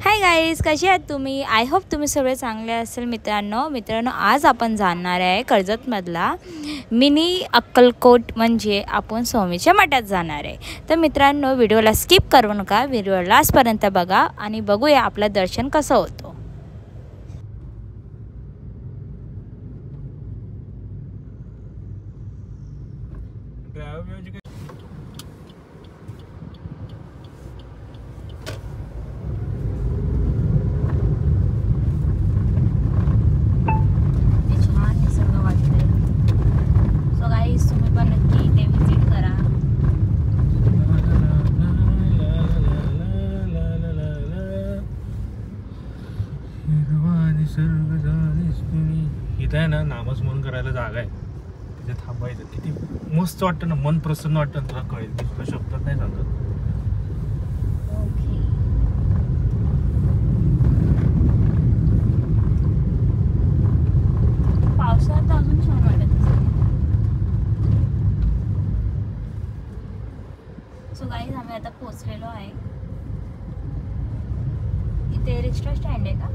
Hi guys, कसे आहात तुम्ही? आय होप तुम्ही सगळे चांगले असेल. मित्रांनो आज आपण जाणार आहे कर्जतमधला मिनी अक्कलकोट, म्हणजे आपण स्वामीच्या मठात जाणार आहे. तर मित्रांनो व्हिडिओला स्किप करू नका, व्हिडिओ लास्टपर्यंत बघा आणि बघूया आपलं दर्शन कसं होतं. इथं आहे ना नामस्मरण करायला जागा आहे, तिथे थांबायचं. किती मस्त वाटतं ना, मन प्रसन्न वाटतं. तुला कळेल, मी तुला शब्दात नाही सांगत. पावसाळ्यात अजून छान वाटत असेल. सो गाईज, आम्ही आता पोहोचलेलो आहे. इथे रिक्षा स्टँड आहे का?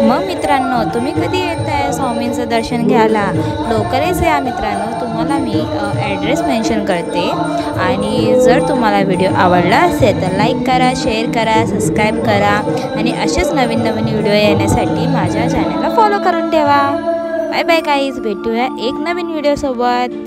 मग मित्रांनो, तुम्ही कधी येत आहे स्वामींचं दर्शन घ्यायला? लवकरच या मित्रांनो. तुम्हाला मी ॲड्रेस मेन्शन करते. आणि जर तुम्हाला व्हिडिओ आवडला असेल तर लाईक करा, शेअर करा, सबस्क्राईब करा आणि असेच नवीन व्हिडिओ येण्यासाठी माझ्या चॅनलला फॉलो करून ठेवा. बाय बाय गाईज, भेटूया एक नवीन व्हिडिओसोबत.